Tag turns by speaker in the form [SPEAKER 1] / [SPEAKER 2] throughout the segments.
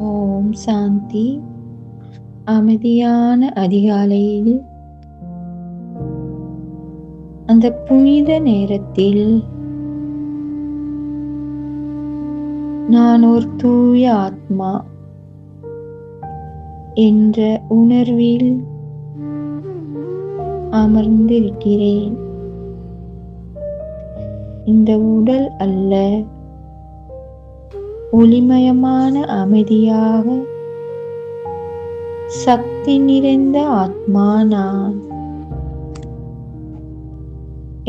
[SPEAKER 1] ஓம் சாந்தி. அமைதியான அதிகாலையில் அந்த புனித நேரத்தில் நான் ஒரு தூய ஆத்மா என்ற உணர்வில் அமர்ந்திருக்கிறேன். இந்த உடல் அல்ல, ஒளிமயமான அமைதியாக சக்தி நிறைந்த ஆத்மா நான்.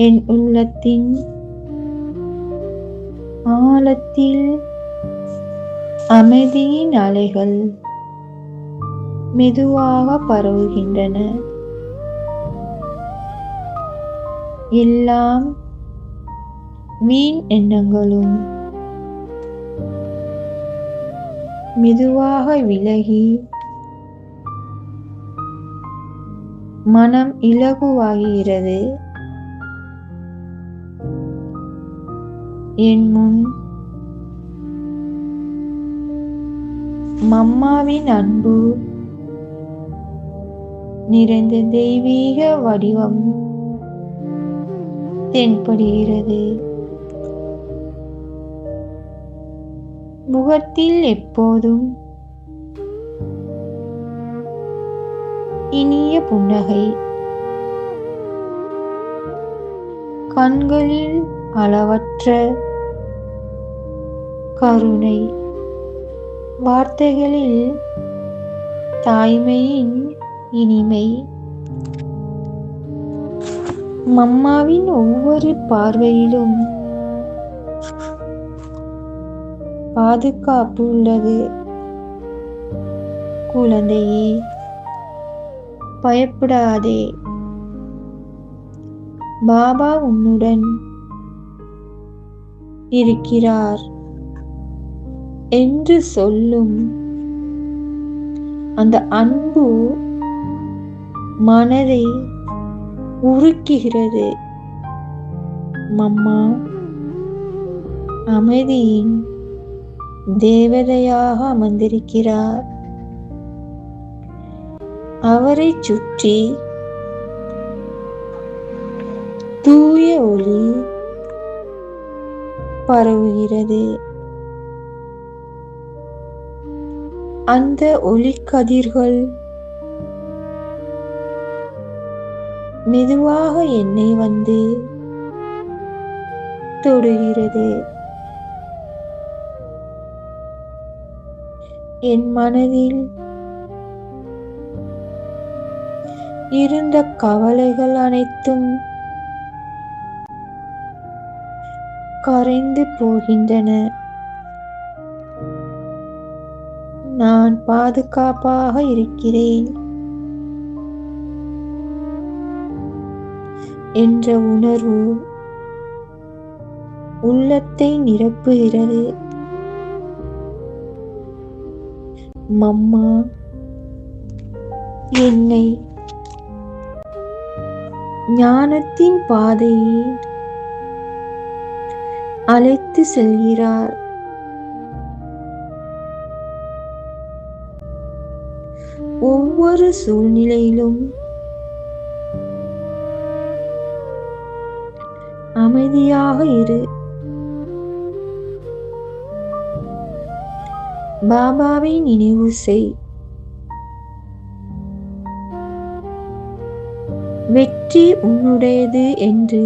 [SPEAKER 1] என் உள்ளத்தின் ஆழத்தில் அமைதியின் அலைகள் மெதுவாக பரவுகின்றன. எல்லாம் வீண் எண்ணங்களும் மெதுவாக விலகி மனம் இலகுவாகிறது. என் முன் மம்மாவின் அன்பு நிறைந்த தெய்வீக வடிவம் தென்படுகிறது. முகத்தில் எப்போதும் இனிய புன்னகை, கண்களில் அளவற்ற கருணை, வார்த்தைகளில் தாய்மையின் இனிமை. மம்மாவின் ஒவ்வொரு பார்வையிலும் பாதுகாப்பு உள்ளது. குழந்தையே, பயப்படாதே, பாபா உன்னுடன் இருக்கிறார் என்று சொல்லும் அந்த அன்பு மனதை உருக்குகிறது. மம்மா அமைதியின் தேவதையாக அமர்ந்திருக்கிறார். அவரை சுற்றி தூய ஒளி பரவுகிறது. அந்த ஒளிக்கதிர்கள் மெதுவாக என்னை வந்து தொடுகிறது. என் மனதில் இருந்த கவலைகள் அனைத்தும் கரைந்து போகின்றன. நான் பாதுகாப்பாக இருக்கிறேன் என்ற உணர்வு உள்ளத்தை நிரப்புகிறது. மம்மா என்னை ஞானத்தின் பாதையில் அழைத்து செல்கிறார். ஒவ்வொரு சூழ்நிலையிலும் அமைதியாக இரு. பாபாவை நினைவு செய். வெற்றி உன்னுடையது என்று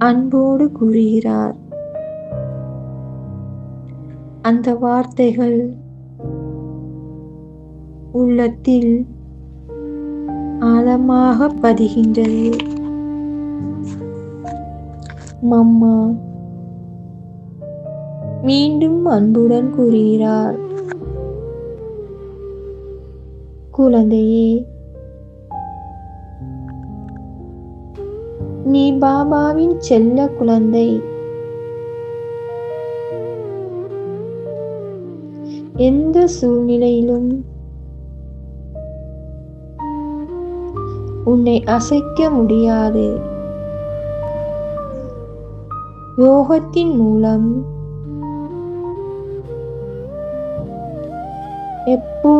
[SPEAKER 1] அன்போடு கூறுகிறார். அந்த வார்த்தைகள் உள்ளத்தில் ஆழமாக பதிகின்றது. மம்மா மீண்டும் அன்புடன் கூறுகிறார். குழந்தையே, நீ பாபாவின் செல்ல குழந்தை. எந்த சூழ்நிலையிலும் உன்னை அசைக்க முடியாது. யோகத்தின் மூலம்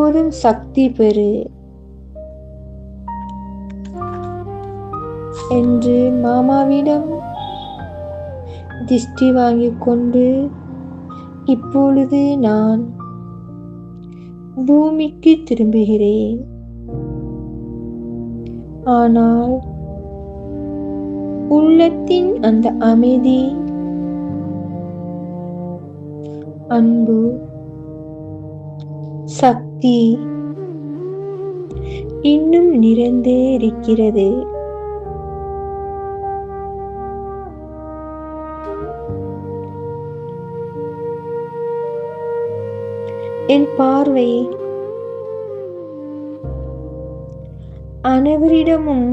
[SPEAKER 1] எப்போதும் சக்தி பெறு என்று மாமாவிடம் திஷ்டி வாங்கிக் கொண்டு இப்பொழுது நான் பூமிக்கு திரும்புகிறேன். ஆனால் உள்ளத்தின் அந்த அமைதி, அன்பு, சக்தி இன்னும் நிறைந்தே இருக்கிறது. என் பார்வை அனைவரிடமும்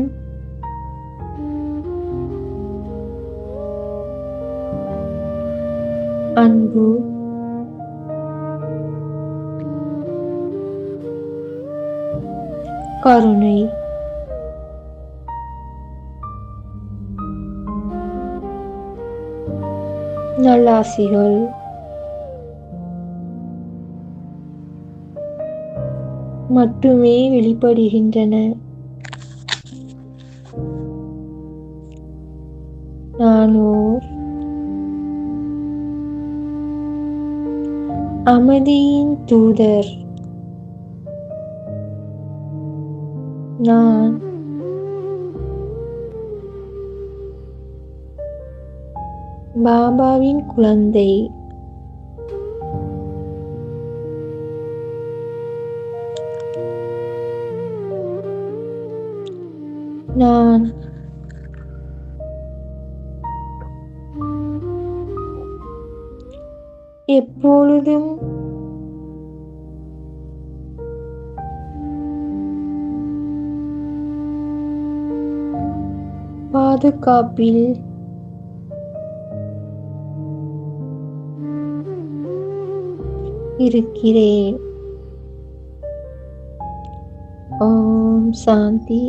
[SPEAKER 1] அன்பு, கருணை, நல்லாசிகள் மட்டுமே வெளிப்படுகின்றன. நானோர் அமைதியின் தூதர். நான் பாபாவின் குழந்தை. நான் எப்பொழுதும் பாதுகாப்பில் இருக்கிறேன். ஓம் சாந்தி.